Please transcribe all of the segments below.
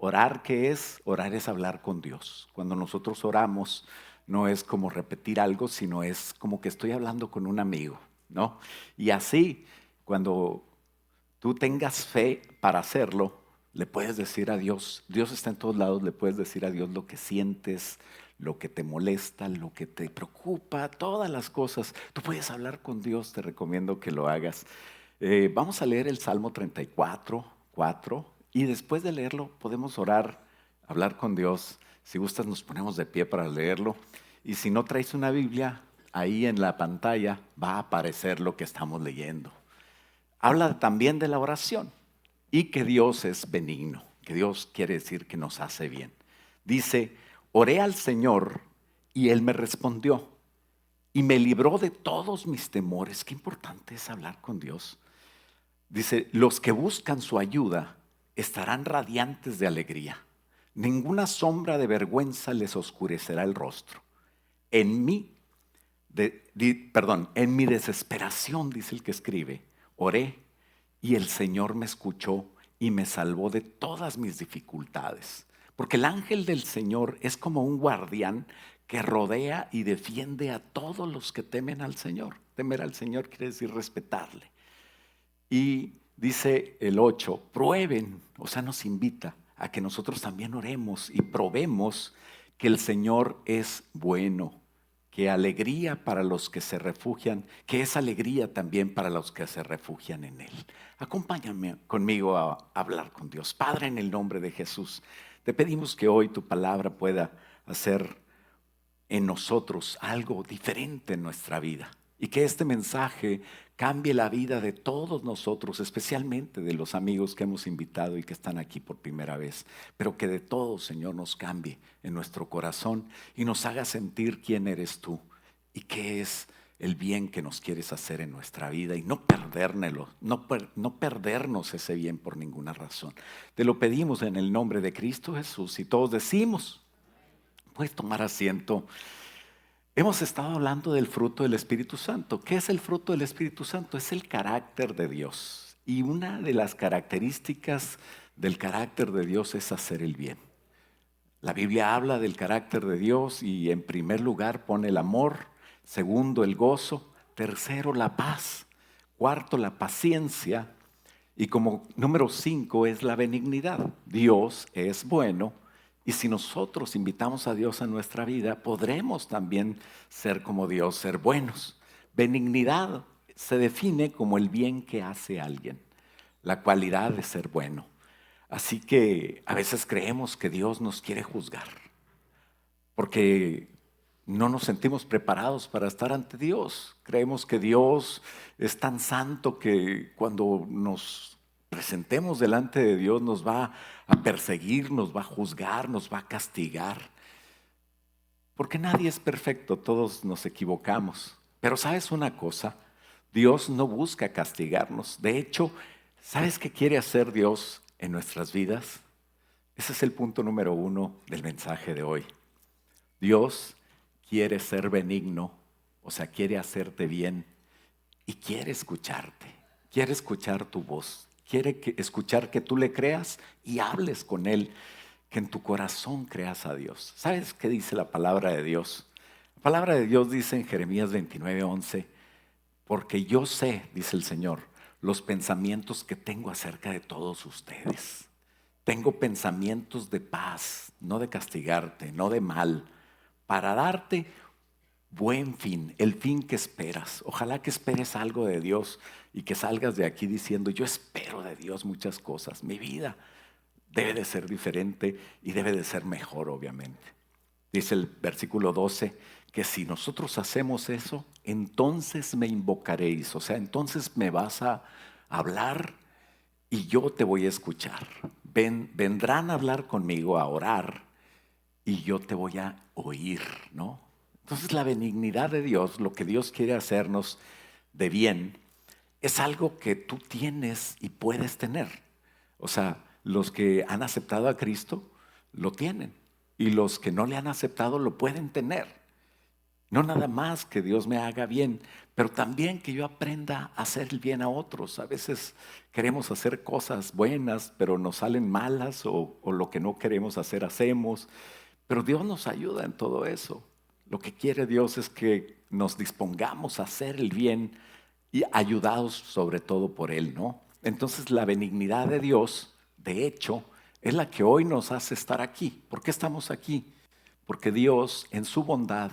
Orar, ¿qué es? Orar es hablar con Dios. Cuando nosotros oramos, no es como repetir algo, sino es como que estoy hablando con un amigo, ¿no? Y así, cuando tú tengas fe para hacerlo, le puedes decir a Dios, Dios está en todos lados, le puedes decir a Dios lo que sientes, lo que te molesta, lo que te preocupa, todas las cosas. Tú puedes hablar con Dios, te recomiendo que lo hagas. Vamos a leer el Salmo 34, 4, y después de leerlo podemos orar, hablar con Dios. Si gustas nos ponemos de pie para leerlo. Y si no traes una Biblia, ahí en la pantalla va a aparecer lo que estamos leyendo. Habla también de la oración y que Dios es benigno, que Dios quiere decir que nos hace bien. Dice, oré al Señor y Él me respondió y me libró de todos mis temores. Qué importante es hablar con Dios. Dice, los que buscan su ayuda estarán radiantes de alegría. Ninguna sombra de vergüenza les oscurecerá el rostro. En mí, en mi desesperación, dice el que escribe, oré y el Señor me escuchó y me salvó de todas mis dificultades. Porque el ángel del Señor es como un guardián que rodea y defiende a todos los que temen al Señor. Temer al Señor quiere decir respetarle. Y dice el 8, prueben, o sea, nos invita a que nosotros también oremos y probemos que el Señor es bueno, que alegría para los que se refugian, que es alegría también para los que se refugian en Él. Acompáñame conmigo a hablar con Dios. Padre, en el nombre de Jesús, te pedimos que hoy tu palabra pueda hacer en nosotros algo diferente en nuestra vida y que este mensaje cambie la vida de todos nosotros, especialmente de los amigos que hemos invitado y que están aquí por primera vez, pero que de todos, Señor, nos cambie en nuestro corazón y nos haga sentir quién eres tú y qué es el bien que nos quieres hacer en nuestra vida y no perdérnoslo, no perdernos ese bien por ninguna razón. Te lo pedimos en el nombre de Cristo Jesús y todos decimos, puedes tomar asiento. Hemos estado hablando del fruto del Espíritu Santo. ¿Qué es el fruto del Espíritu Santo? Es el carácter de Dios. Y una de las características del carácter de Dios es hacer el bien. La Biblia habla del carácter de Dios y en primer lugar pone el amor, segundo el gozo, tercero la paz, cuarto la paciencia y como número 5 es la benignidad. Dios es bueno. Y si nosotros invitamos a Dios a nuestra vida, podremos también ser como Dios, ser buenos. Benignidad se define como el bien que hace alguien, la cualidad de ser bueno. Así que a veces creemos que Dios nos quiere juzgar, porque no nos sentimos preparados para estar ante Dios. Creemos que Dios es tan santo que cuando nos presentemos delante de Dios nos va a perseguir, nos va a juzgar, nos va a castigar. Porque nadie es perfecto, todos nos equivocamos. Pero ¿sabes una cosa? Dios no busca castigarnos. De hecho, ¿sabes qué quiere hacer Dios en nuestras vidas? Ese es el punto número 1 del mensaje de hoy. Dios quiere ser benigno, o sea, quiere hacerte bien y quiere escucharte, quiere escuchar tu voz, quiere escuchar que tú le creas y hables con Él, que en tu corazón creas a Dios. ¿Sabes qué dice la palabra de Dios? La palabra de Dios dice en Jeremías 29:11, porque yo sé, dice el Señor, los pensamientos que tengo acerca de todos ustedes. Tengo pensamientos de paz, no de castigarte, no de mal, para darte buen fin, el fin que esperas. Ojalá que esperes algo de Dios y que salgas de aquí diciendo, yo espero de Dios muchas cosas. Mi vida debe de ser diferente y debe de ser mejor, obviamente. Dice el versículo 12, que si nosotros hacemos eso, entonces me invocaréis. O sea, entonces me vas a hablar y yo te voy a escuchar. Vendrán a hablar conmigo, a orar, y yo te voy a oír, ¿no? Entonces la benignidad de Dios, lo que Dios quiere hacernos de bien, es algo que tú tienes y puedes tener. O sea, los que han aceptado a Cristo lo tienen y los que no le han aceptado lo pueden tener. No nada más que Dios me haga bien, pero también que yo aprenda a hacer el bien a otros. A veces queremos hacer cosas buenas, pero nos salen malas o lo que no queremos hacer hacemos. Pero Dios nos ayuda en todo eso. Lo que quiere Dios es que nos dispongamos a hacer el bien y ayudados sobre todo por Él, ¿no? Entonces la benignidad de Dios, de hecho, es la que hoy nos hace estar aquí. ¿Por qué estamos aquí? Porque Dios en su bondad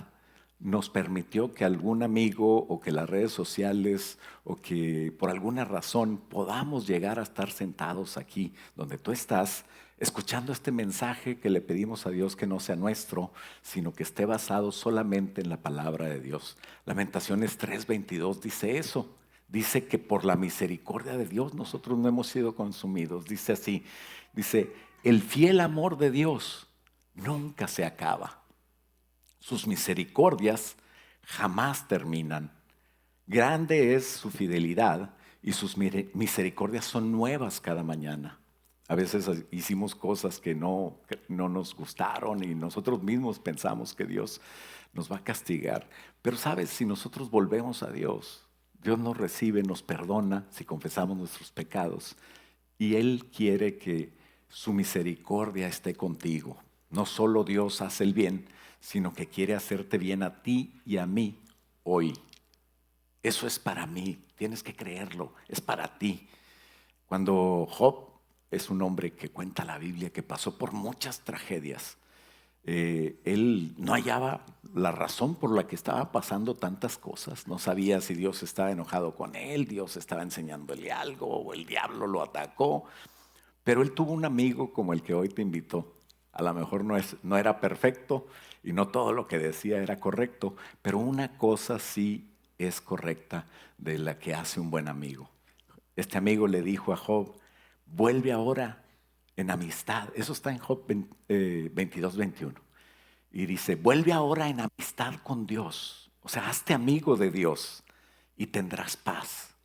nos permitió que algún amigo o que las redes sociales o que por alguna razón podamos llegar a estar sentados aquí donde tú estás, escuchando este mensaje que le pedimos a Dios que no sea nuestro, sino que esté basado solamente en la palabra de Dios. Lamentaciones 3:22 dice eso. Dice que por la misericordia de Dios nosotros no hemos sido consumidos. Dice así, dice, el fiel amor de Dios nunca se acaba. Sus misericordias jamás terminan. Grande es su fidelidad y sus misericordias son nuevas cada mañana. A veces hicimos cosas que no nos gustaron y nosotros mismos pensamos que Dios nos va a castigar. Pero sabes, si nosotros volvemos a Dios, Dios nos recibe, nos perdona si confesamos nuestros pecados. Y Él quiere que su misericordia esté contigo. No solo Dios hace el bien, sino que quiere hacerte bien a ti y a mí hoy. Eso es para mí, tienes que creerlo, es para ti. Cuando Job es un hombre que cuenta la Biblia, que pasó por muchas tragedias, él no hallaba la razón por la que estaba pasando tantas cosas. No sabía si Dios estaba enojado con él, Dios estaba enseñándole algo o el diablo lo atacó. Pero él tuvo un amigo como el que hoy te invitó. A lo mejor no era perfecto y no todo lo que decía era correcto, pero una cosa sí es correcta de la que hace un buen amigo. Este amigo le dijo a Job, vuelve ahora en amistad. Eso está en Job 22:21. Y dice, vuelve ahora en amistad con Dios. O sea, hazte amigo de Dios y tendrás paz.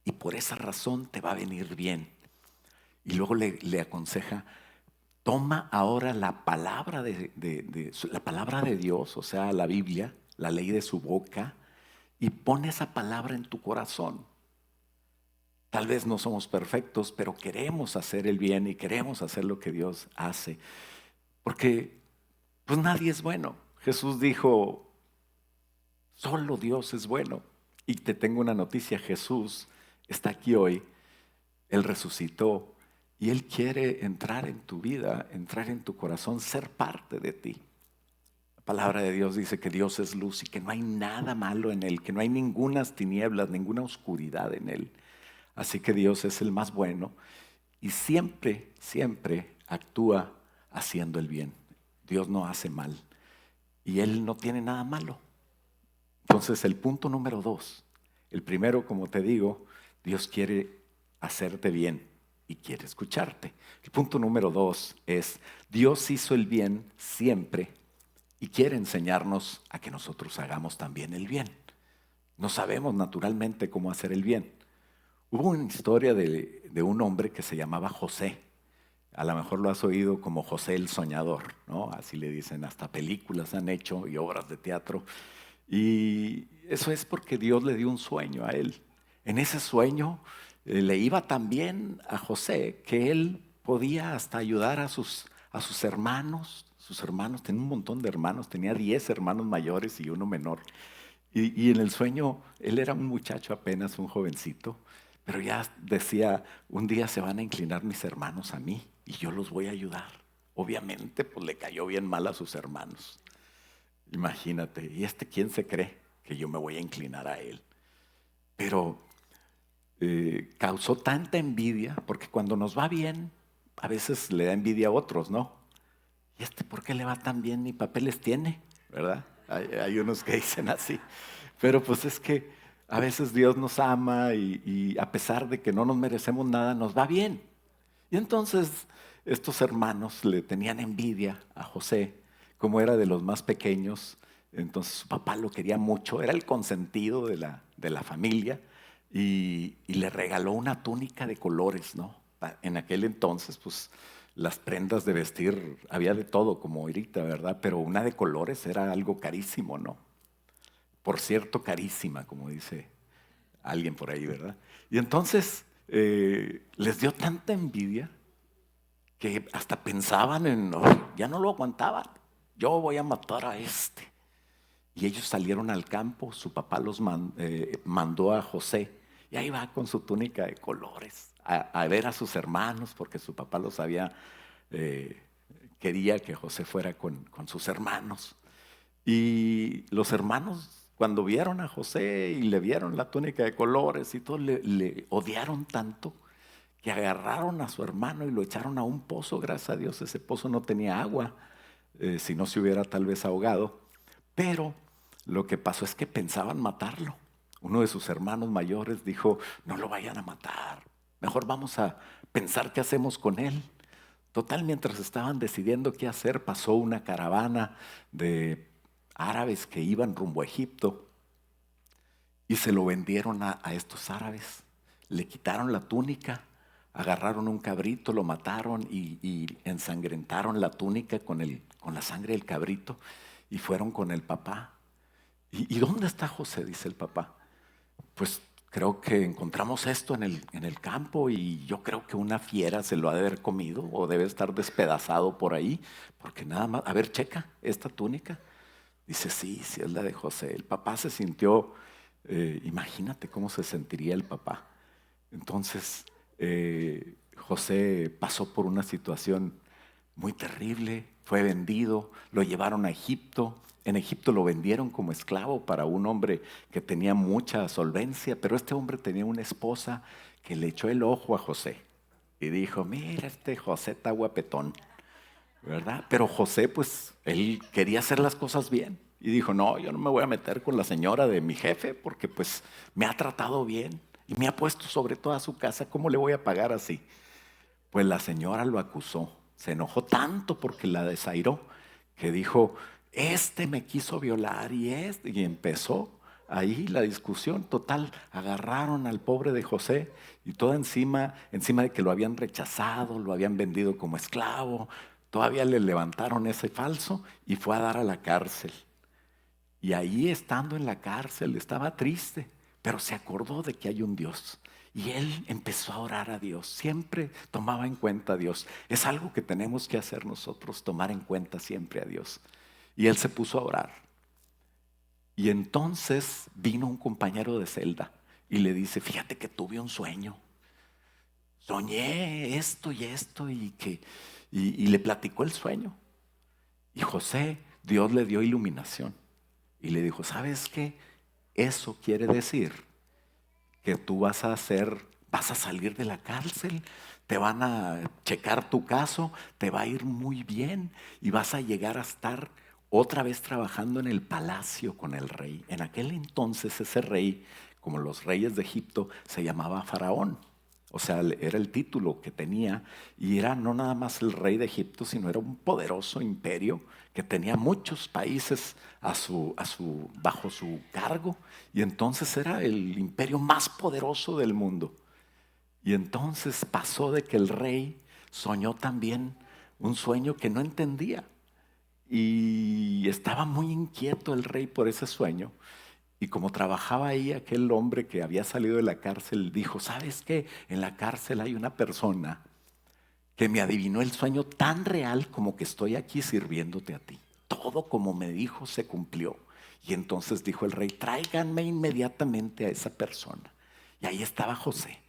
Y por esa razón te va a venir bien. Y luego le aconseja, toma ahora la palabra la palabra de Dios, o sea, la Biblia, la ley de su boca, y pon esa palabra en tu corazón. Tal vez no somos perfectos, pero queremos hacer el bien y queremos hacer lo que Dios hace. Porque pues nadie es bueno. Jesús dijo, solo Dios es bueno. Y te tengo una noticia, Jesús está aquí hoy, Él resucitó y Él quiere entrar en tu vida, entrar en tu corazón, ser parte de ti. La palabra de Dios dice que Dios es luz y que no hay nada malo en Él, que no hay ninguna tinieblas, ninguna oscuridad en Él. Así que Dios es el más bueno y siempre, siempre actúa haciendo el bien. Dios no hace mal y Él no tiene nada malo. Entonces el punto número 2, el primero, como te digo, Dios quiere hacerte bien y quiere escucharte. El punto número 2 es, Dios hizo el bien siempre y quiere enseñarnos a que nosotros hagamos también el bien. No sabemos naturalmente cómo hacer el bien. Hubo una historia de un hombre que se llamaba José. A lo mejor lo has oído como José el Soñador, ¿no? Así le dicen, hasta películas han hecho y obras de teatro. Y eso es porque Dios le dio un sueño a él. En ese sueño le iba tan bien a José que él podía hasta ayudar a sus hermanos. Sus hermanos, tenía un montón de hermanos, tenía 10 hermanos mayores y uno menor. Y en el sueño, él era un muchacho apenas, un jovencito, pero ya decía, un día se van a inclinar mis hermanos a mí y yo los voy a ayudar. Obviamente, pues le cayó bien mal a sus hermanos. Imagínate, ¿y quién se cree que yo me voy a inclinar a él? Pero causó tanta envidia, porque cuando nos va bien, a veces le da envidia a otros, ¿no? ¿Y por qué le va tan bien? Ni papeles tiene, ¿verdad? Hay unos que dicen así. Pero pues es que a veces Dios nos ama y a pesar de que no nos merecemos nada, nos va bien. Y entonces estos hermanos le tenían envidia a José, como era de los más pequeños. Entonces su papá lo quería mucho, era el consentido de la familia y le regaló una túnica de colores, ¿no? En aquel entonces, pues las prendas de vestir había de todo como ahorita, ¿verdad? Pero una de colores era algo carísimo, ¿no? por cierto, carísima, como dice alguien por ahí, ¿verdad? Y entonces les dio tanta envidia que hasta pensaban en, "Oh, ya no lo aguantaban, yo voy a matar a este". Y ellos salieron al campo, su papá mandó a José, y ahí va con su túnica de colores, a ver a sus hermanos, porque su papá los había, eh, quería que José fuera con sus hermanos. Y los hermanos, cuando vieron a José y le vieron la túnica de colores y todo, le odiaron tanto que agarraron a su hermano y lo echaron a un pozo. Gracias a Dios ese pozo no tenía agua, si no se hubiera tal vez ahogado. Pero lo que pasó es que pensaban matarlo. Uno de sus hermanos mayores dijo, no lo vayan a matar, mejor vamos a pensar qué hacemos con él. Total, mientras estaban decidiendo qué hacer, pasó una caravana de árabes que iban rumbo a Egipto y se lo vendieron a estos árabes. Le quitaron la túnica, agarraron un cabrito, lo mataron y ensangrentaron la túnica con la sangre del cabrito y fueron con el papá. ¿Y dónde está José?, dice el papá. Pues creo que encontramos esto en el campo y yo creo que una fiera se lo ha de haber comido o debe estar despedazado por ahí, porque nada más, a ver, checa esta túnica. Dice, sí, sí es la de José. El papá se sintió, imagínate cómo se sentiría el papá. Entonces, José pasó por una situación muy terrible, fue vendido, lo llevaron a Egipto. En Egipto lo vendieron como esclavo para un hombre que tenía mucha solvencia, pero este hombre tenía una esposa que le echó el ojo a José y dijo, mira, este José está guapetón, ¿verdad? Pero José, pues, él quería hacer las cosas bien y dijo, no, yo no me voy a meter con la señora de mi jefe porque pues me ha tratado bien y me ha puesto sobre toda su casa, ¿cómo le voy a pagar así? Pues la señora lo acusó, se enojó tanto porque la desairó, que dijo, este me quiso violar y empezó ahí la discusión total. Agarraron al pobre de José y todo encima de que lo habían rechazado, lo habían vendido como esclavo, todavía le levantaron ese falso y fue a dar a la cárcel. Y ahí estando en la cárcel estaba triste, pero se acordó de que hay un Dios. Y él empezó a orar a Dios, siempre tomaba en cuenta a Dios. Es algo que tenemos que hacer nosotros, tomar en cuenta siempre a Dios. Y él se puso a orar. Y entonces vino un compañero de celda y le dice, fíjate que tuve un sueño. Soñé esto y le platicó el sueño. Y José, Dios le dio iluminación. Y le dijo, ¿sabes qué? Eso quiere decir que tú vas a salir de la cárcel, te van a checar tu caso, te va a ir muy bien y vas a llegar a estar otra vez trabajando en el palacio con el rey. En aquel entonces ese rey, como los reyes de Egipto, se llamaba Faraón. O sea, era el título que tenía y era no nada más el rey de Egipto, sino era un poderoso imperio que tenía muchos países bajo su cargo y entonces era el imperio más poderoso del mundo. Y entonces pasó de que el rey soñó también un sueño que no entendía y estaba muy inquieto el rey por ese sueño. Y como trabajaba ahí aquel hombre que había salido de la cárcel, dijo, ¿sabes qué? En la cárcel hay una persona que me adivinó el sueño tan real como que estoy aquí sirviéndote a ti. Todo como me dijo se cumplió. Y entonces dijo el rey, tráiganme inmediatamente a esa persona. Y ahí estaba José,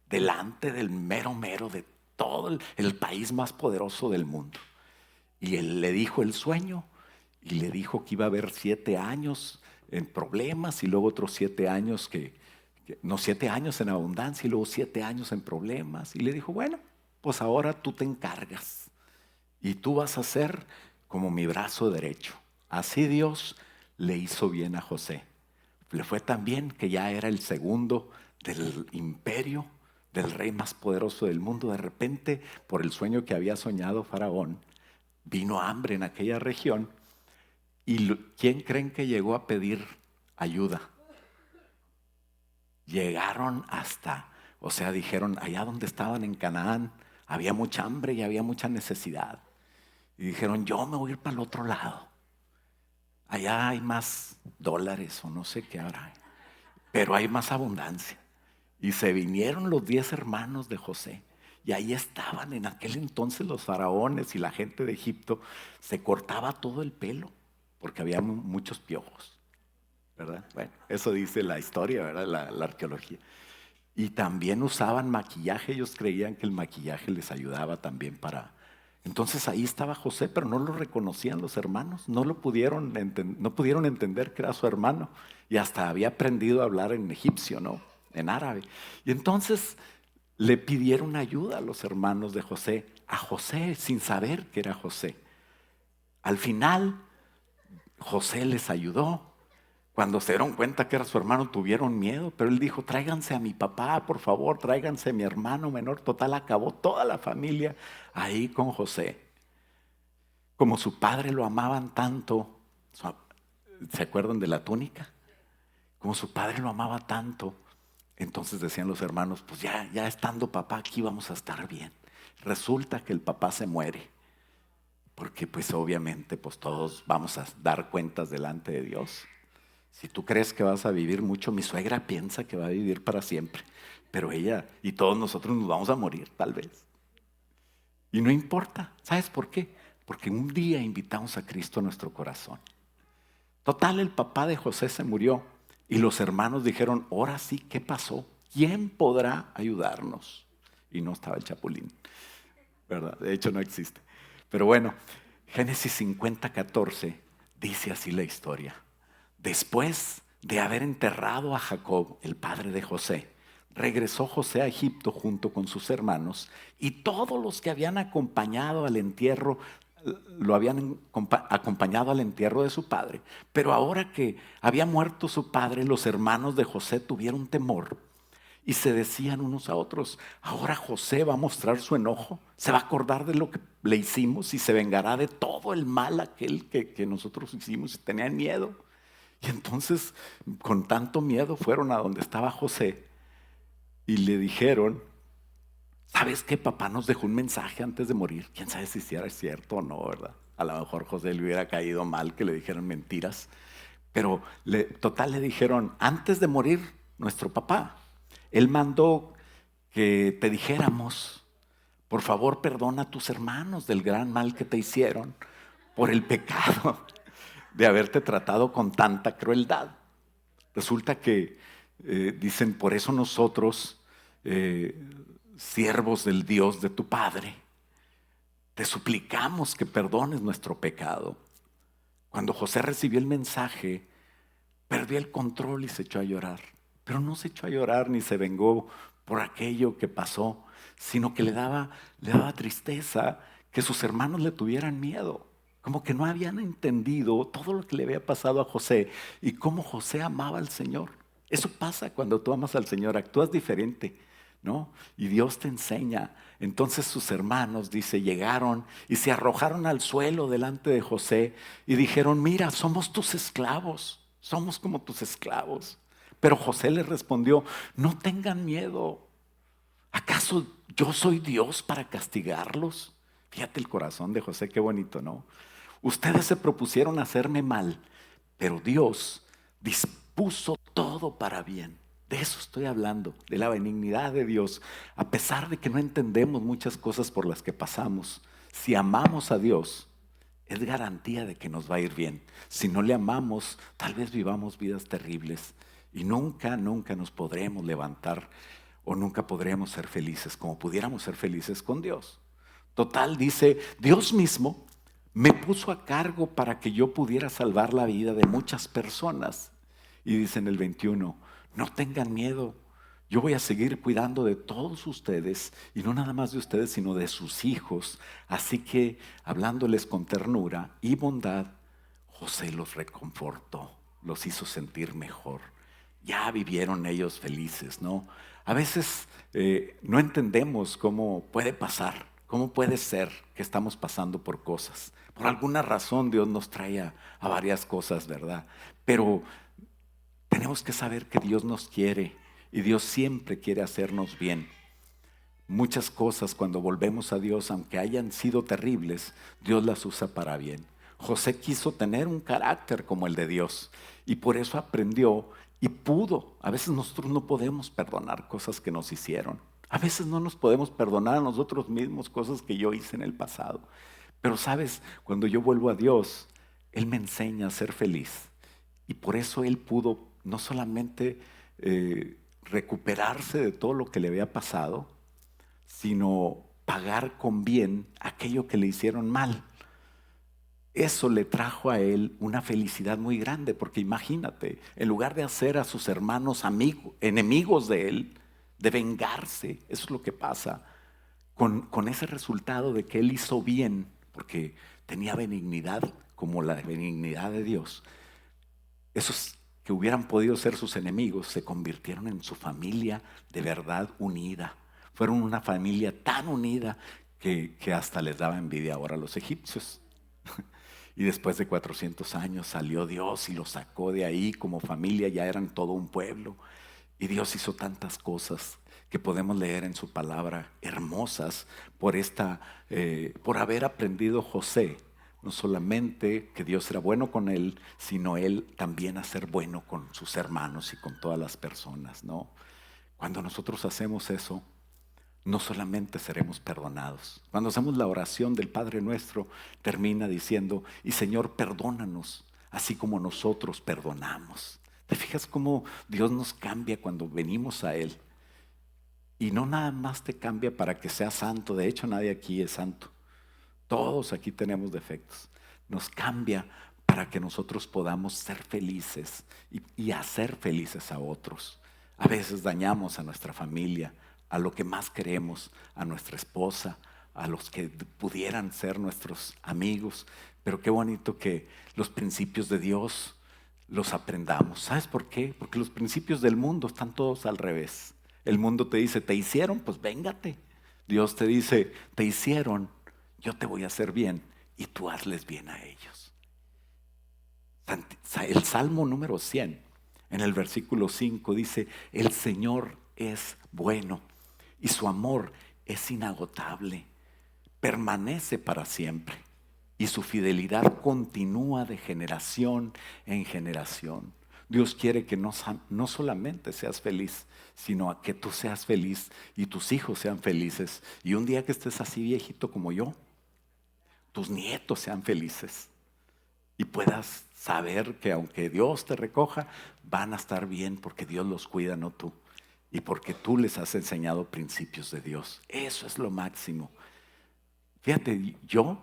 delante del mero mero de todo el país más poderoso del mundo. Y él le dijo el sueño y le dijo que iba a haber 7 años en problemas y luego otros 7 años no, 7 años en abundancia y luego 7 años en problemas. Y le dijo, bueno, pues ahora tú te encargas y tú vas a ser como mi brazo derecho. Así Dios le hizo bien a José. Le fue tan bien que ya era el segundo del imperio, del rey más poderoso del mundo. De repente, por el sueño que había soñado Faraón, vino hambre en aquella región. ¿Y quién creen que llegó a pedir ayuda? Llegaron o sea, dijeron, allá donde estaban en Canaán, había mucha hambre y había mucha necesidad. Y dijeron, yo me voy a ir para el otro lado. allá hay más dólares o no sé qué habrá, pero hay más abundancia. Y se vinieron los 10 hermanos de José. Y ahí estaban en aquel entonces los faraones y la gente de Egipto. Se cortaba todo el pelo porque había muchos piojos, ¿verdad? Bueno, eso dice la historia, ¿verdad? La arqueología. Y también usaban maquillaje. Ellos creían que el maquillaje les ayudaba también para... Entonces ahí estaba José, pero no lo reconocían los hermanos. No pudieron entender que era su hermano. Y hasta había aprendido a hablar en egipcio, ¿no? En árabe. Y entonces le pidieron ayuda a los hermanos de José, a José, sin saber que era José. Al final, José les ayudó. Cuando se dieron cuenta que era su hermano, tuvieron miedo, pero él dijo, tráiganse a mi papá, por favor, tráiganse a mi hermano menor. Total, acabó toda la familia ahí con José. Como su padre lo amaban tanto, ¿se acuerdan de la túnica? Como su padre lo amaba tanto, entonces decían los hermanos, pues ya estando papá aquí vamos a estar bien. Resulta que el papá se muere, porque pues obviamente pues todos vamos a dar cuentas delante de Dios. Si tú crees que vas a vivir mucho, mi suegra piensa que va a vivir para siempre, pero ella y todos nosotros nos vamos a morir tal vez. Y no importa, ¿sabes por qué? Porque un día invitamos a Cristo a nuestro corazón. Total, el papá de José se murió y los hermanos dijeron, ahora sí, ¿qué pasó? ¿Quién podrá ayudarnos? Y no estaba el chapulín, ¿verdad? De hecho no existe. Pero bueno, Génesis 50:14 dice así la historia. Después de haber enterrado a Jacob, el padre de José, regresó José a Egipto junto con sus hermanos y todos los que habían acompañado al entierro, lo habían acompañado al entierro de su padre. Pero ahora que había muerto su padre, los hermanos de José tuvieron temor y se decían unos a otros, ahora José va a mostrar su enojo, se va a acordar de lo que le hicimos y se vengará de todo el mal aquel que nosotros hicimos, y tenían miedo. Y entonces, con tanto miedo, fueron a donde estaba José y le dijeron, ¿sabes qué? Papá nos dejó un mensaje antes de morir. ¿Quién sabe si era cierto o no, verdad? A lo mejor José le hubiera caído mal que le dijeran mentiras. Pero total le dijeron, antes de morir, nuestro papá, él mandó que te dijéramos, por favor perdona a tus hermanos del gran mal que te hicieron por el pecado de haberte tratado con tanta crueldad. Resulta que dicen, por eso nosotros, siervos del Dios de tu Padre, te suplicamos que perdones nuestro pecado. Cuando José recibió el mensaje, perdió el control y se echó a llorar. Pero no se echó a llorar ni se vengó por aquello que pasó, sino que le daba tristeza que sus hermanos le tuvieran miedo. Como que no habían entendido todo lo que le había pasado a José y cómo José amaba al Señor. Eso pasa cuando tú amas al Señor, actúas diferente, ¿no? Y Dios te enseña. Entonces sus hermanos, dice, llegaron y se arrojaron al suelo delante de José y dijeron, mira, somos tus esclavos, somos como tus esclavos. Pero José les respondió, no tengan miedo. ¿Acaso yo soy Dios para castigarlos? Fíjate el corazón de José, qué bonito, ¿no? Ustedes se propusieron hacerme mal, pero Dios dispuso todo para bien. De eso estoy hablando, de la benignidad de Dios. A pesar de que no entendemos muchas cosas por las que pasamos, si amamos a Dios, es garantía de que nos va a ir bien. Si no le amamos, tal vez vivamos vidas terribles y nunca nos podremos levantar o nunca podremos ser felices como pudiéramos ser felices con Dios. Total, dice, Dios mismo me puso a cargo para que yo pudiera salvar la vida de muchas personas. Y dice en el 21, no tengan miedo, yo voy a seguir cuidando de todos ustedes, y no nada más de ustedes, sino de sus hijos. Así que, hablándoles con ternura y bondad, José los reconfortó, los hizo sentir mejor. Ya vivieron ellos felices, ¿no? A veces no entendemos cómo puede pasar, cómo puede ser que estamos pasando por cosas. Por alguna razón Dios nos trae a varias cosas, ¿verdad? Pero tenemos que saber que Dios nos quiere y Dios siempre quiere hacernos bien. Muchas cosas cuando volvemos a Dios, aunque hayan sido terribles, Dios las usa para bien. José quiso tener un carácter como el de Dios y por eso aprendió y pudo. A veces nosotros no podemos perdonar cosas que nos hicieron. A veces no nos podemos perdonar a nosotros mismos cosas que yo hice en el pasado. Pero sabes, cuando yo vuelvo a Dios, Él me enseña a ser feliz. Y por eso Él pudo no solamente recuperarse de todo lo que le había pasado, sino pagar con bien aquello que le hicieron mal. Eso le trajo a él una felicidad muy grande, porque imagínate, en lugar de hacer a sus hermanos amigos, enemigos de él, de vengarse, eso es lo que pasa, con ese resultado de que él hizo bien, porque tenía benignidad como la benignidad de Dios. Esos que hubieran podido ser sus enemigos se convirtieron en su familia de verdad unida. Fueron una familia tan unida que hasta les daba envidia ahora a los egipcios. Y después de 400 años salió Dios y los sacó de ahí como familia, ya eran todo un pueblo. Y Dios hizo tantas cosas que podemos leer en su palabra, hermosas, por haber aprendido José, no solamente que Dios era bueno con él, sino él también a ser bueno con sus hermanos y con todas las personas, ¿no? Cuando nosotros hacemos eso, no solamente seremos perdonados. Cuando hacemos la oración del Padre Nuestro, termina diciendo, y Señor, perdónanos, así como nosotros perdonamos. ¿Te fijas cómo Dios nos cambia cuando venimos a Él? Y no nada más te cambia para que seas santo. De hecho, nadie aquí es santo. Todos aquí tenemos defectos. Nos cambia para que nosotros podamos ser felices y hacer felices a otros. A veces dañamos a nuestra familia, a lo que más queremos, a nuestra esposa, a los que pudieran ser nuestros amigos. Pero qué bonito que los principios de Dios los aprendamos. ¿Sabes por qué? Porque los principios del mundo están todos al revés. El mundo te dice, te hicieron, pues véngate. Dios te dice, te hicieron, yo te voy a hacer bien y tú hazles bien a ellos. El Salmo número 100, en el versículo 5 dice, el Señor es bueno y su amor es inagotable, permanece para siempre y su fidelidad continúa de generación en generación. Dios quiere que no solamente seas feliz, sino que tú seas feliz y tus hijos sean felices. Y un día que estés así viejito como yo, tus nietos sean felices y puedas saber que aunque Dios te recoja, van a estar bien porque Dios los cuida, no tú. Y porque tú les has enseñado principios de Dios. Eso es lo máximo. Fíjate, yo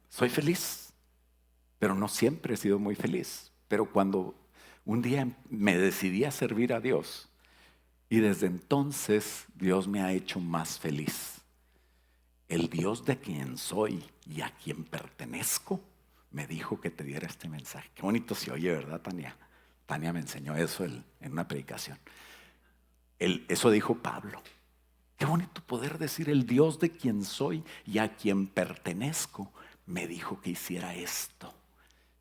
soy feliz, pero no siempre he sido muy feliz. Pero cuando un día me decidí a servir a Dios, y desde entonces Dios me ha hecho más feliz. El Dios de quien soy y a quien pertenezco me dijo que te diera este mensaje. Qué bonito se oye, ¿verdad, Tania? Tania me enseñó eso en una predicación. Eso dijo Pablo. Qué bonito poder decir, el Dios de quien soy y a quien pertenezco me dijo que hiciera esto.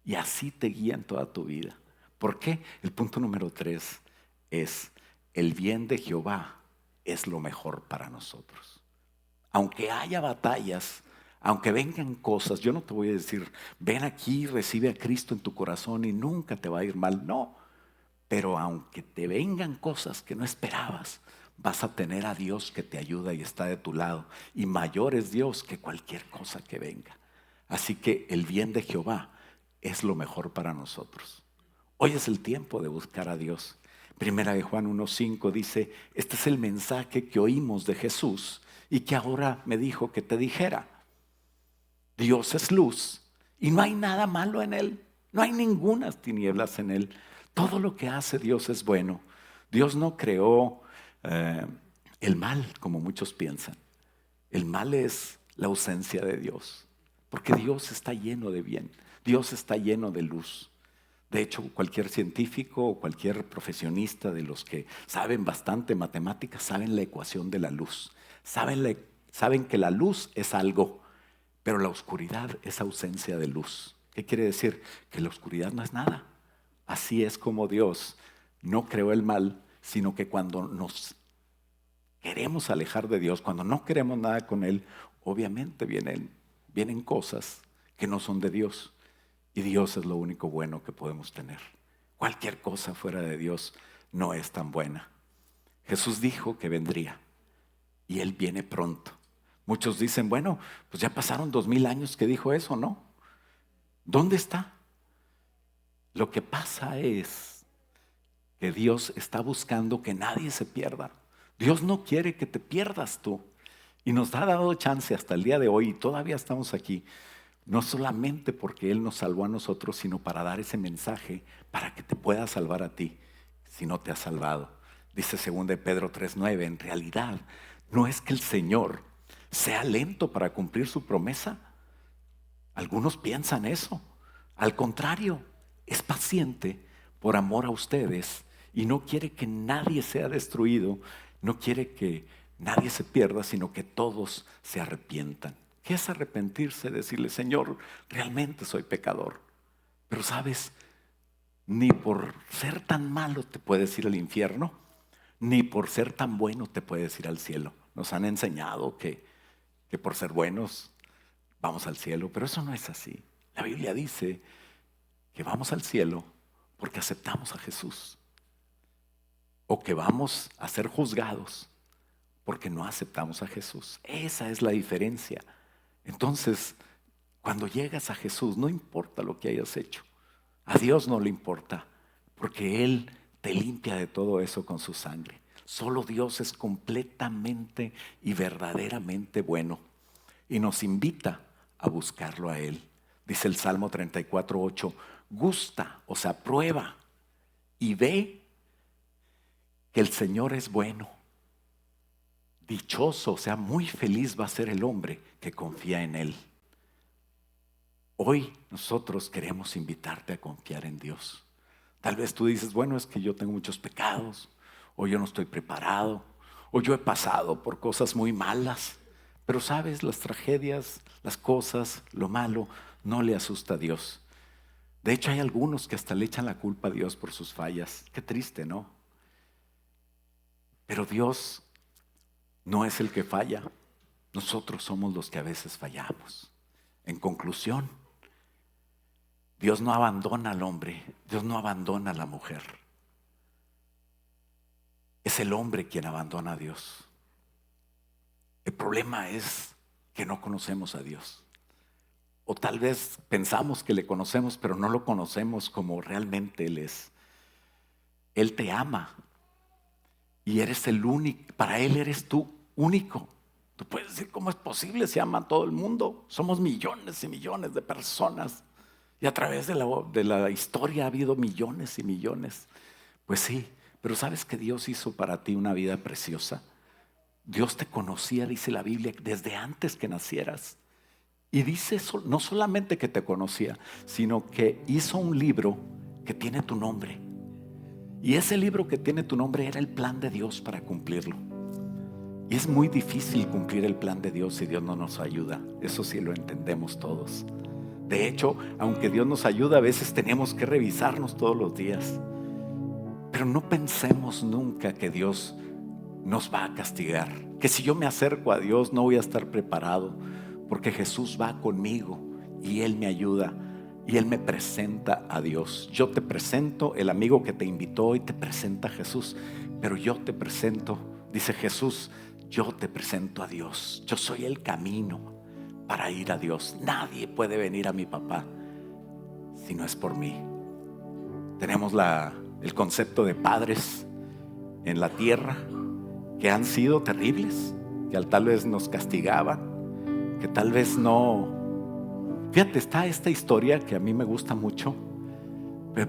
Y así te guía en toda tu vida. ¿Por qué? El punto número 3 es, el bien de Jehová es lo mejor para nosotros. Aunque haya batallas, aunque vengan cosas, yo no te voy a decir, ven aquí, recibe a Cristo en tu corazón y nunca te va a ir mal. No, pero aunque te vengan cosas que no esperabas, vas a tener a Dios que te ayuda y está de tu lado. Y mayor es Dios que cualquier cosa que venga. Así que el bien de Jehová es lo mejor para nosotros. Hoy es el tiempo de buscar a Dios. Primera de Juan 1:5 dice, este es el mensaje que oímos de Jesús y que ahora me dijo que te dijera. Dios es luz y no hay nada malo en Él. No hay ninguna tinieblas en Él. Todo lo que hace Dios es bueno. Dios no creó el mal como muchos piensan. El mal es la ausencia de Dios. Porque Dios está lleno de bien. Dios está lleno de luz. De hecho, cualquier científico o cualquier profesionista de los que saben bastante matemáticas saben la ecuación de la luz. Saben que la luz es algo, pero la oscuridad es ausencia de luz. ¿Qué quiere decir? Que la oscuridad no es nada. Así es como Dios no creó el mal, sino que cuando nos queremos alejar de Dios, cuando no queremos nada con Él, obviamente viene vienen cosas que no son de Dios. Y Dios es lo único bueno que podemos tener. Cualquier cosa fuera de Dios no es tan buena. Jesús dijo que vendría y Él viene pronto. Muchos dicen, bueno, pues ya pasaron 2000 años que dijo eso, ¿no? ¿Dónde está? Lo que pasa es que Dios está buscando que nadie se pierda. Dios no quiere que te pierdas tú. Y nos ha dado chance hasta el día de hoy y todavía estamos aquí. No solamente porque Él nos salvó a nosotros, sino para dar ese mensaje para que te pueda salvar a ti, si no te ha salvado. Dice 2 de Pedro 3:9, en realidad no es que el Señor sea lento para cumplir su promesa. Algunos piensan eso. Al contrario, es paciente por amor a ustedes y no quiere que nadie sea destruido, no quiere que nadie se pierda, sino que todos se arrepientan. ¿Qué es arrepentirse? Decirle, Señor, realmente soy pecador. Pero sabes, ni por ser tan malo te puedes ir al infierno, ni por ser tan bueno te puedes ir al cielo. Nos han enseñado que por ser buenos vamos al cielo, pero eso no es así. La Biblia dice que vamos al cielo porque aceptamos a Jesús, o que vamos a ser juzgados porque no aceptamos a Jesús. Esa es la diferencia. Entonces, cuando llegas a Jesús, no importa lo que hayas hecho, a Dios no le importa, porque Él te limpia de todo eso con su sangre. Solo Dios es completamente y verdaderamente bueno y nos invita a buscarlo a Él. Dice el Salmo 34:8, gusta, o sea, prueba y ve que el Señor es bueno. Dichoso, o sea, muy feliz va a ser el hombre que confía en Él. Hoy nosotros queremos invitarte a confiar en Dios. Tal vez tú dices, bueno, es que yo tengo muchos pecados, o yo no estoy preparado, o yo he pasado por cosas muy malas. Pero sabes, las tragedias, las cosas, lo malo, no le asusta a Dios. De hecho, hay algunos que hasta le echan la culpa a Dios por sus fallas. Qué triste, ¿no? Pero Dios no es el que falla. Nosotros somos los que a veces fallamos. En conclusión, Dios no abandona al hombre, Dios no abandona a la mujer. Es el hombre quien abandona a Dios. El problema es que no conocemos a Dios. O tal vez pensamos que le conocemos, pero no lo conocemos como realmente Él es. Él te ama y eres el único. Para Él eres tú único. Tú puedes decir, ¿cómo es posible? Se ama a todo el mundo. Somos millones y millones de personas. Y a través de la historia ha habido millones y millones. Pues sí, pero ¿sabes que Dios hizo para ti una vida preciosa? Dios te conocía, dice la Biblia, desde antes que nacieras. Y dice no solamente que te conocía, sino que hizo un libro que tiene tu nombre. Y ese libro que tiene tu nombre era el plan de Dios para cumplirlo. Y es muy difícil cumplir el plan de Dios si Dios no nos ayuda. Eso sí lo entendemos todos. De hecho, aunque Dios nos ayuda, a veces tenemos que revisarnos todos los días. Pero no pensemos nunca que Dios nos va a castigar. Que si yo me acerco a Dios no voy a estar preparado, porque Jesús va conmigo y Él me ayuda y Él me presenta a Dios. Yo te presento, el amigo que te invitó hoy te presenta a Jesús, pero yo te presento, dice Jesús, yo te presento a Dios. Yo soy el camino para ir a Dios. Nadie puede venir a mi papá si no es por mí. Tenemos el concepto de padres en la tierra que han sido terribles, que tal vez nos castigaban, que tal vez no. Fíjate, está esta historia que a mí me gusta mucho,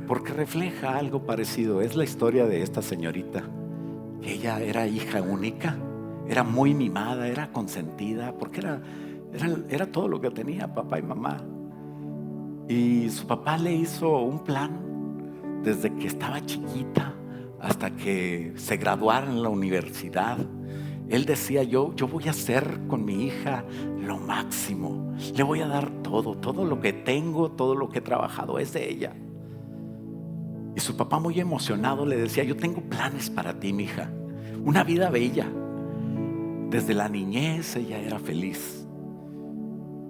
porque refleja algo parecido. Es la historia de esta señorita, que ella era hija única, era muy mimada, era consentida, porque era todo lo que tenía papá y mamá. Y su papá le hizo un plan desde que estaba chiquita hasta que se graduara en la universidad. Él decía, yo voy a hacer con mi hija lo máximo. Le voy a dar todo lo que tengo, todo lo que he trabajado es de ella. Y su papá, muy emocionado, le decía, yo tengo planes para ti, mi hija. Una vida bella. Desde la niñez ella era feliz.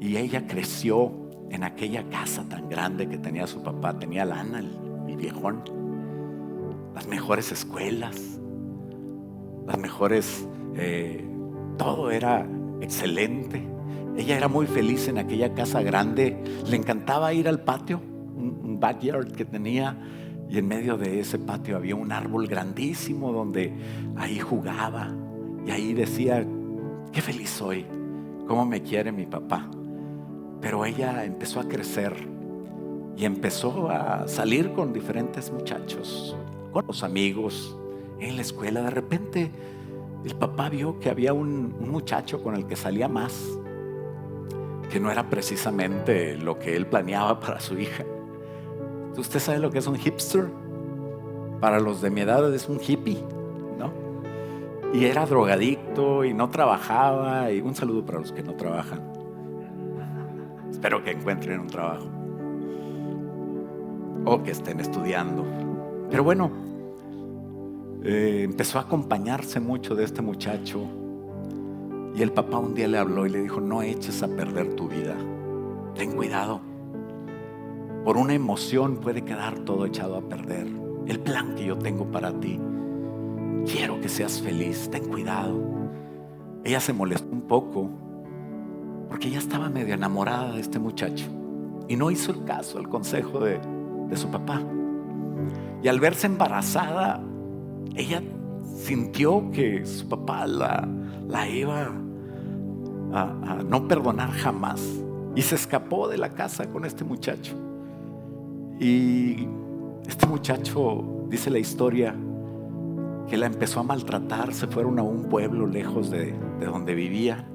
Y ella creció en aquella casa tan grande que tenía su papá. Tenía lana, el viejón. Las mejores escuelas, las mejores, todo era excelente. Ella era muy feliz en aquella casa grande. Le encantaba ir al patio, un backyard que tenía, y en medio de ese patio había un árbol grandísimo donde ahí jugaba. Y ahí decía: qué feliz soy, cómo me quiere mi papá. Pero ella empezó a crecer y empezó a salir con diferentes muchachos, con los amigos en la escuela. De repente el papá vio que había un muchacho con el que salía más, que no era precisamente lo que él planeaba para su hija. ¿Usted sabe lo que es un hipster? Para los de mi edad es un hippie, ¿no? Y era drogadicto y no trabajaba. Y un saludo para los que no trabajan. Espero que encuentren un trabajo o que estén estudiando. Pero bueno, empezó a acompañarse mucho de este muchacho. Y el papá un día le habló y le dijo: no eches a perder tu vida, ten cuidado. Por una emoción puede quedar todo echado a perder. El plan que yo tengo para ti, quiero que seas feliz, ten cuidado. Ella se molestó un poco porque ella estaba medio enamorada de este muchacho y no hizo el caso al consejo de su papá. Y al verse embarazada, ella sintió que su papá la iba a no perdonar jamás, y se escapó de la casa con este muchacho. Y este muchacho, dice la historia, que la empezó a maltratar. Se fueron a un pueblo lejos de donde vivía,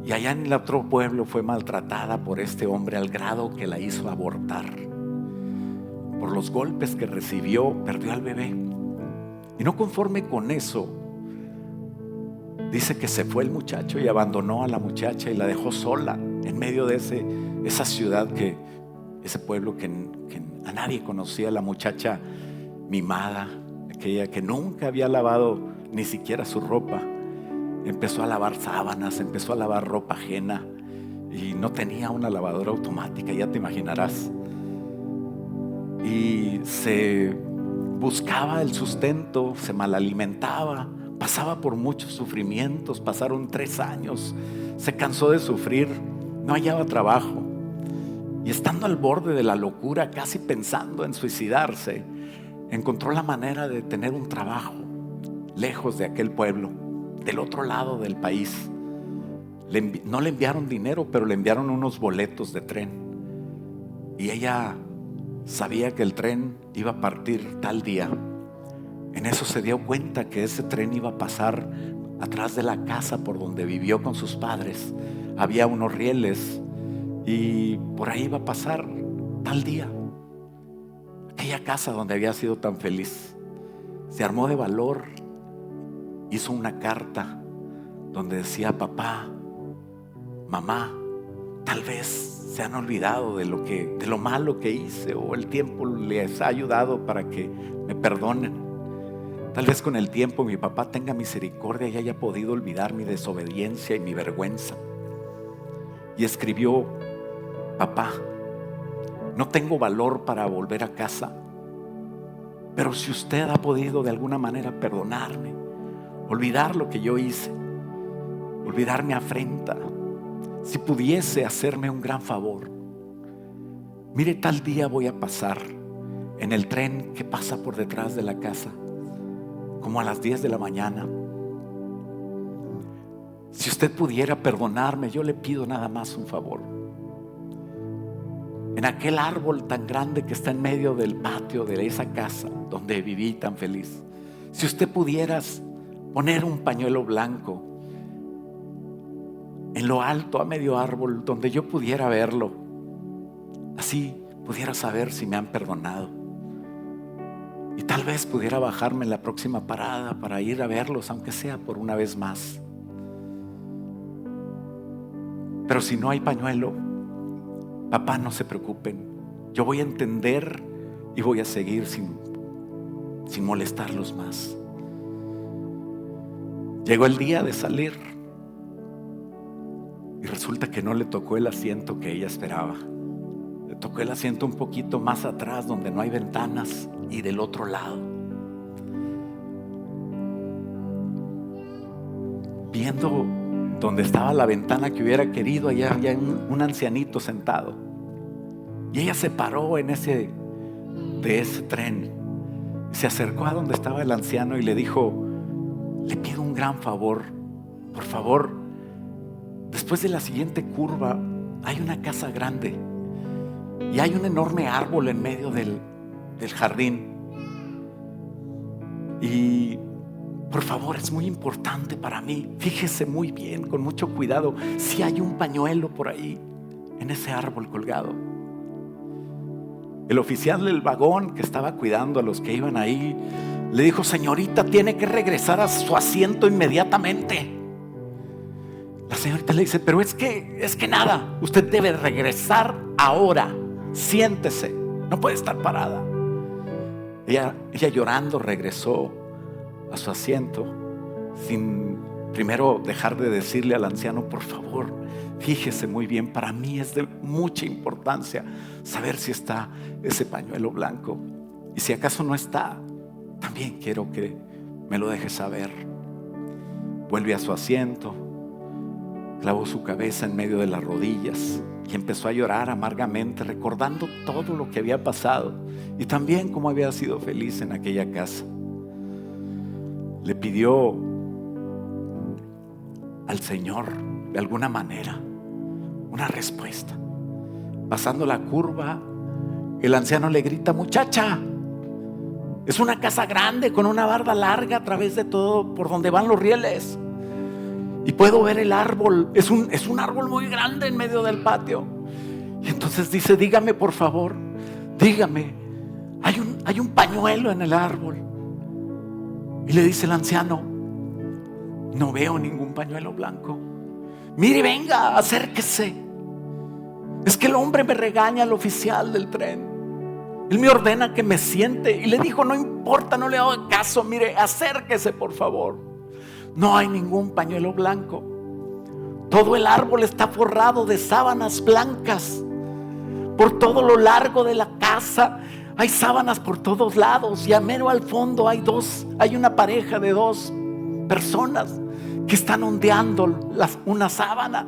y allá en el otro pueblo fue maltratada por este hombre al grado que la hizo abortar. Por los golpes que recibió, perdió al bebé. Y no conforme con eso, dice que se fue el muchacho y abandonó a la muchacha y la dejó sola en medio de esa ciudad, ese pueblo que a nadie conocía. La muchacha mimada, aquella que nunca había lavado ni siquiera su ropa, empezó a lavar sábanas, empezó a lavar ropa ajena, y no tenía una lavadora automática, ya te imaginarás. Y se buscaba el sustento, se malalimentaba, pasaba por muchos sufrimientos. Pasaron 3 años, se cansó de sufrir, no hallaba trabajo, y estando al borde de la locura, casi pensando en suicidarse, encontró la manera de tener un trabajo lejos de aquel pueblo, del otro lado del país. No le enviaron dinero, pero le enviaron unos boletos de tren, y ella sabía que el tren iba a partir tal día. En eso se dio cuenta que ese tren iba a pasar atrás de la casa por donde vivió con sus padres. Había unos rieles y por ahí iba a pasar tal día. Aquella casa donde había sido tan feliz. Se armó de valor, hizo una carta donde decía: papá, mamá, tal vez se han olvidado de lo malo que hice, o el tiempo les ha ayudado para que me perdonen. Tal vez con el tiempo mi papá tenga misericordia y haya podido olvidar mi desobediencia y mi vergüenza. Y escribió: papá, no tengo valor para volver a casa, pero si usted ha podido de alguna manera perdonarme, olvidar lo que yo hice, olvidar mi afrenta, si pudiese hacerme un gran favor, mire, tal día voy a pasar en el tren que pasa por detrás de la casa, como a las 10 de la mañana. Si usted pudiera perdonarme, yo le pido nada más un favor. En aquel árbol tan grande que está en medio del patio de esa casa donde viví tan feliz, si usted pudiera poner un pañuelo blanco en lo alto a medio árbol, donde yo pudiera verlo, así pudiera saber si me han perdonado, y tal vez pudiera bajarme en la próxima parada para ir a verlos, aunque sea por una vez más. Pero si no hay pañuelo, papá, no se preocupen, yo voy a entender y voy a seguir sin molestarlos más. Llegó el día de salir, y resulta que no le tocó el asiento que ella esperaba. Le tocó el asiento un poquito más atrás, donde no hay ventanas, y del otro lado. Viendo donde estaba la ventana que hubiera querido, allá había un ancianito sentado. Y ella se paró de ese tren. Se acercó a donde estaba el anciano y le dijo: le pido un gran favor. Por favor, después de la siguiente curva hay una casa grande y hay un enorme árbol en medio del jardín. Y por favor, es muy importante para mí. Fíjese muy bien, con mucho cuidado, si hay un pañuelo por ahí en ese árbol colgado. El oficial del vagón, que estaba cuidando a los que iban ahí, le dijo: señorita, tiene que regresar a su asiento inmediatamente. La señorita le dice: pero es que nada, usted debe regresar ahora. Siéntese, no puede estar parada. Ella llorando regresó a su asiento, sin primero dejar de decirle al anciano: por favor, fíjese muy bien, para mí es de mucha importancia saber si está ese pañuelo blanco, y si acaso no está, también quiero que me lo deje saber. Vuelve a su asiento, clavó su cabeza en medio de las rodillas y empezó a llorar amargamente, recordando todo lo que había pasado y también cómo había sido feliz en aquella casa. Le pidió al Señor, de alguna manera, una respuesta. Pasando la curva, el anciano le grita: muchacha, es una casa grande con una barda larga a través de todo por donde van los rieles, y puedo ver el árbol. Es un árbol muy grande en medio del patio. Y entonces dice: dígame, por favor, dígame, hay un pañuelo en el árbol. Y le dice el anciano: no veo ningún pañuelo blanco. Mire, venga, acérquese. Es que el hombre me regaña, al oficial del tren. Él me ordena que me siente. Y le dijo: no importa, no le hago caso. Mire, acérquese, por favor. No hay ningún pañuelo blanco. Todo el árbol está forrado de sábanas blancas. Por todo lo largo de la casa hay sábanas por todos lados. Y a mero al fondo hay una pareja de dos personas que están ondeando una sábana.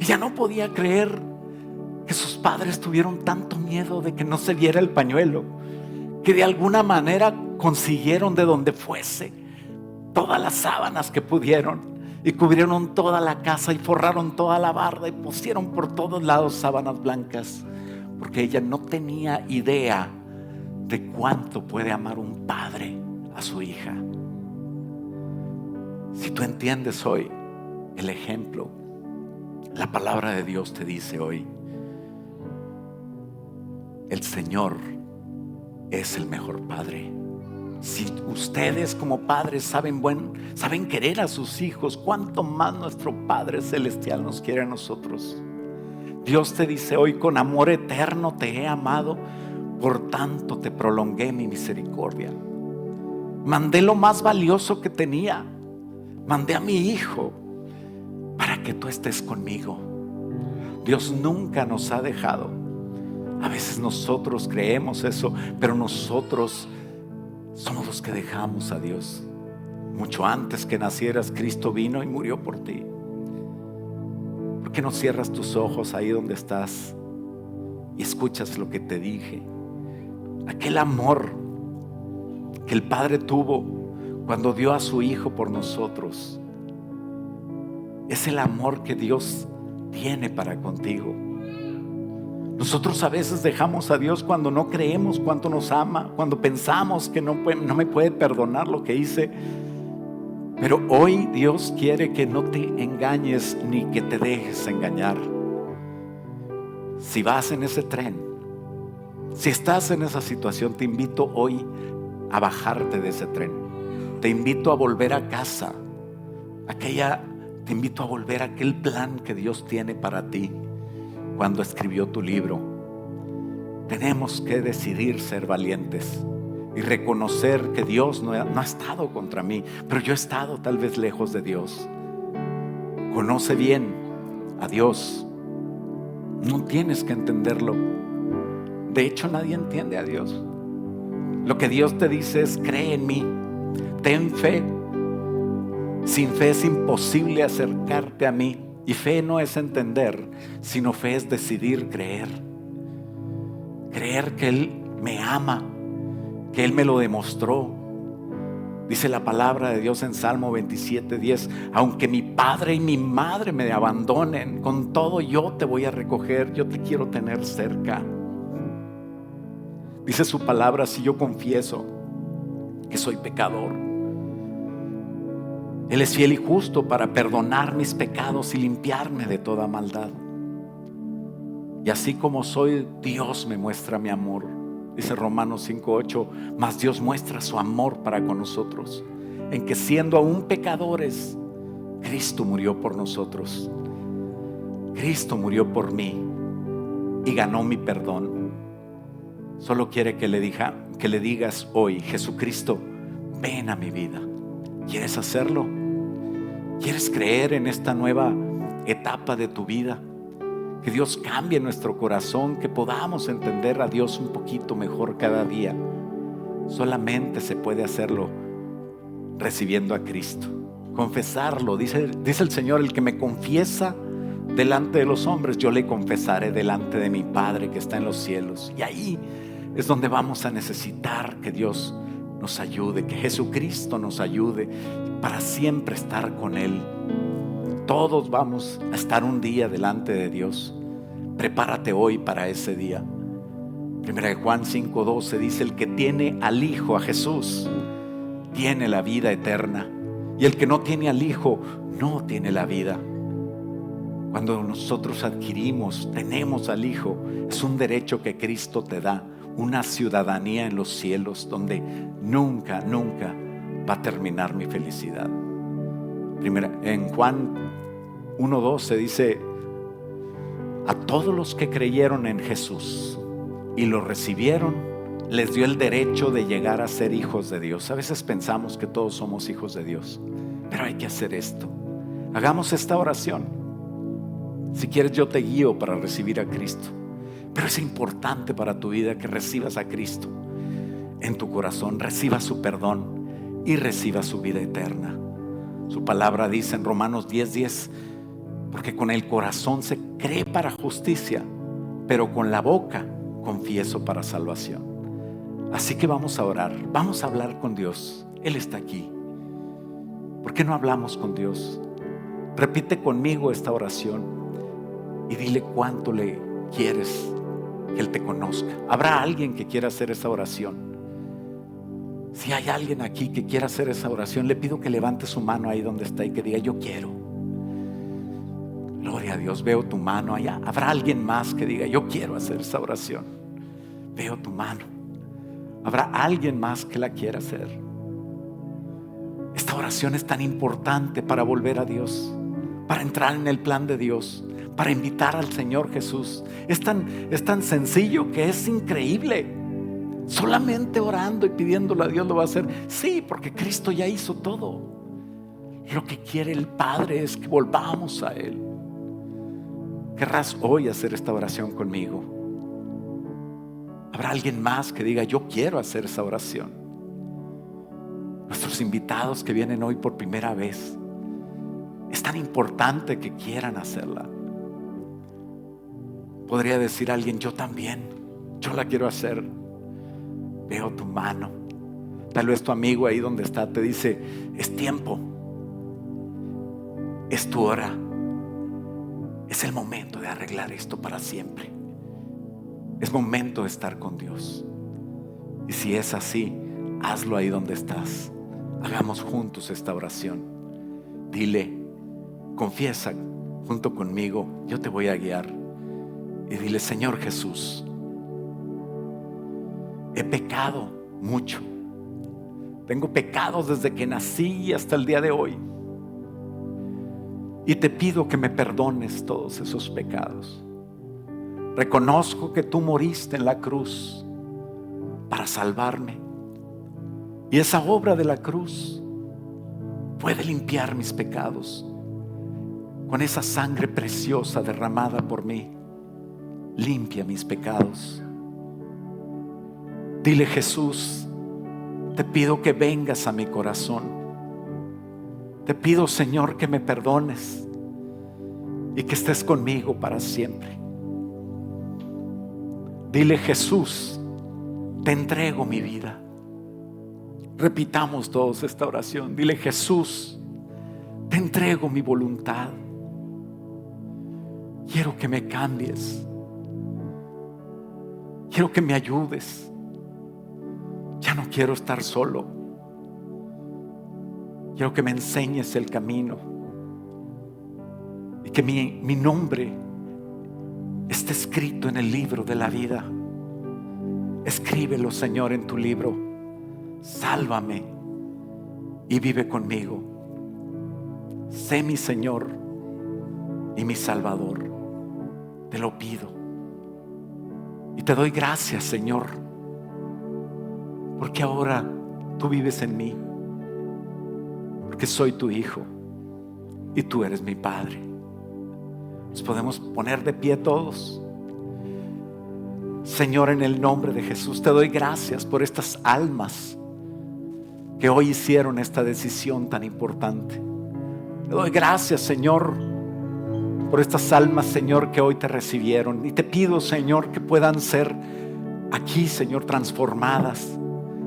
Ella no podía creer que sus padres tuvieron tanto miedo de que no se viera el pañuelo, que de alguna manera consiguieron de donde fuese todas las sábanas que pudieron, y cubrieron toda la casa y forraron toda la barda y pusieron por todos lados sábanas blancas, porque ella no tenía idea de cuánto puede amar un padre a su hija. Si tú entiendes hoy el ejemplo, la palabra de Dios te dice hoy: el Señor es el mejor padre. Si ustedes como padres saben querer a sus hijos, cuánto más nuestro Padre Celestial nos quiere a nosotros. Dios te dice hoy: con amor eterno te he amado, por tanto te prolongué mi misericordia. Mandé lo más valioso que tenía, mandé a mi hijo para que tú estés conmigo. Dios nunca nos ha dejado. A veces nosotros creemos eso, pero nosotros somos los que dejamos a Dios. Mucho antes que nacieras, Cristo vino y murió por ti. ¿Por qué no cierras tus ojos ahí donde estás y escuchas lo que te dije? Aquel amor que el Padre tuvo cuando dio a su Hijo por nosotros es el amor que Dios tiene para contigo. Nosotros a veces dejamos a Dios cuando no creemos cuánto nos ama, cuando pensamos que no me puede perdonar lo que hice. Pero hoy Dios quiere que no te engañes ni que te dejes engañar. Si vas en ese tren, si estás en esa situación, te invito hoy a bajarte de ese tren. Te invito a volver a casa. Te invito a volver a aquel plan que Dios tiene para ti cuando escribió tu libro. Tenemos que decidir ser valientes y reconocer que Dios no ha estado contra mí, pero yo he estado tal vez lejos de Dios. Conoce bien a Dios. No tienes que entenderlo. De hecho, nadie entiende a Dios. Lo que Dios te dice es: cree en mí, ten fe. Sin fe es imposible acercarte a mí. Y fe no es entender, sino fe es decidir creer. Creer que Él me ama, que Él me lo demostró. Dice la palabra de Dios en Salmo 27:10: aunque mi padre y mi madre me abandonen, con todo yo te voy a recoger, yo te quiero tener cerca. Dice su palabra: si yo confieso que soy pecador, Él es fiel y justo para perdonar mis pecados y limpiarme de toda maldad. Y así como soy, Dios me muestra mi amor. Dice Romanos 5:8: mas Dios muestra su amor para con nosotros, en que siendo aún pecadores, Cristo murió por nosotros. Cristo murió por mí y ganó mi perdón. Solo quiere que le digas hoy: Jesucristo, ven a mi vida. ¿Quieres hacerlo? ¿Quieres creer en esta nueva etapa de tu vida? Que Dios cambie nuestro corazón, que podamos entender a Dios un poquito mejor cada día. Solamente se puede hacerlo recibiendo a Cristo, confesarlo. Dice el Señor: el que me confiesa delante de los hombres, yo le confesaré delante de mi Padre que está en los cielos. Y ahí es donde vamos a necesitar que Dios nos ayude, que Jesucristo nos ayude para siempre estar con Él. Todos vamos a estar un día delante de Dios. Prepárate hoy para ese día. 1 Juan 5:12 dice: el que tiene al Hijo, a Jesús, tiene la vida eterna. Y el que no tiene al Hijo, no tiene la vida. Cuando nosotros tenemos al Hijo, es un derecho que Cristo te da, una ciudadanía en los cielos donde nunca va a terminar mi felicidad. En Juan 1:12 dice: a todos los que creyeron en Jesús y lo recibieron, les dio el derecho de llegar a ser hijos de Dios. A veces pensamos que todos somos hijos de Dios, pero hay que hacer esto. Hagamos esta oración. Si quieres, yo te guío para recibir a Cristo. Pero es importante para tu vida que recibas a Cristo en tu corazón, recibas su perdón y recibas su vida eterna. Su palabra dice en Romanos 10:10: porque con el corazón se cree para justicia, pero con la boca confieso para salvación. Así que vamos a orar, vamos a hablar con Dios. Él está aquí. ¿Por qué no hablamos con Dios? Repite conmigo esta oración y dile cuánto le quieres que Él te conozca. ¿Habrá alguien que quiera hacer esa oración? Si hay alguien aquí que quiera hacer esa oración, le pido que levante su mano ahí donde está y que diga: yo quiero. Gloria a Dios, veo tu mano allá. ¿Habrá alguien más que diga: yo quiero hacer esa oración? Veo tu mano. ¿Habrá alguien más que la quiera hacer? Esta oración es tan importante para volver a Dios, para entrar en el plan de Dios, para invitar al Señor Jesús. Es tan sencillo que es increíble. Solamente orando y pidiéndolo a Dios lo va a hacer. Sí, porque Cristo ya hizo todo. Lo que quiere el Padre es que volvamos a Él. ¿Querrás hoy hacer esta oración conmigo? ¿Habrá alguien más que diga: yo quiero hacer esa oración? Nuestros invitados que vienen hoy por primera vez, es tan importante que quieran hacerla. Podría decir alguien: yo también, yo la quiero hacer. Veo tu mano. Tal vez tu amigo ahí donde está te dice: es tiempo, es tu hora, es el momento de arreglar esto para siempre. Es momento de estar con Dios. Y si es así, hazlo ahí donde estás. Hagamos juntos esta oración. Dile, confiesa junto conmigo, yo te voy a guiar. Y dile: Señor Jesús, he pecado mucho. Tengo pecados desde que nací hasta el día de hoy. Y te pido que me perdones todos esos pecados. Reconozco que tú moriste en la cruz para salvarme. Y esa obra de la cruz puede limpiar mis pecados. con esa sangre preciosa derramada por mí, limpia mis pecados. Dile: Jesús, te pido que vengas a mi corazón. Te pido, Señor, que me perdones y que estés conmigo para siempre. Dile: Jesús, te entrego mi vida. Repitamos todos esta oración. Dile: Jesús, te entrego mi voluntad. Quiero que me cambies. Quiero que me ayudes. Ya no quiero estar solo. Quiero que me enseñes el camino y que mi nombre esté escrito en el libro de la vida. Escríbelo, Señor, en tu libro. Sálvame y vive conmigo. Sé mi Señor y mi Salvador. Te lo pido y te doy gracias, Señor, porque ahora tú vives en mí, porque soy tu hijo y tú eres mi Padre. Nos podemos poner de pie todos. Señor, en el nombre de Jesús, te doy gracias por estas almas que hoy hicieron esta decisión tan importante. Te doy gracias, Señor, por estas almas, Señor, que hoy te recibieron. Y te pido, Señor, que puedan ser aquí, Señor, transformadas.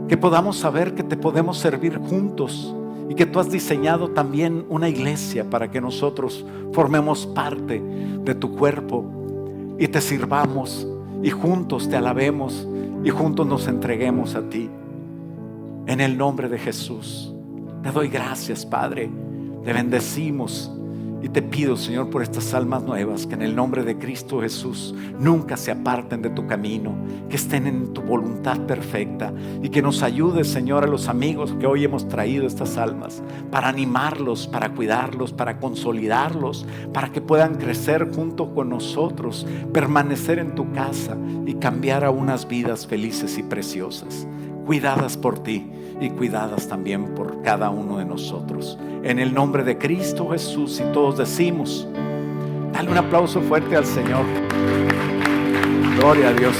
Que podamos saber que te podemos servir juntos y que tú has diseñado también una iglesia para que nosotros formemos parte de tu cuerpo y te sirvamos y juntos te alabemos y juntos nos entreguemos a ti. En el nombre de Jesús te doy gracias, Padre. Te bendecimos y te pido, Señor, por estas almas nuevas, que en el nombre de Cristo Jesús nunca se aparten de tu camino, que estén en tu voluntad perfecta y que nos ayudes, Señor, a los amigos que hoy hemos traído estas almas, para animarlos, para cuidarlos, para consolidarlos, para que puedan crecer junto con nosotros, permanecer en tu casa y cambiar a unas vidas felices y preciosas, cuidadas por ti y cuidadas también por cada uno de nosotros. En el nombre de Cristo Jesús, y todos decimos, dale un aplauso fuerte al Señor. Gloria a Dios.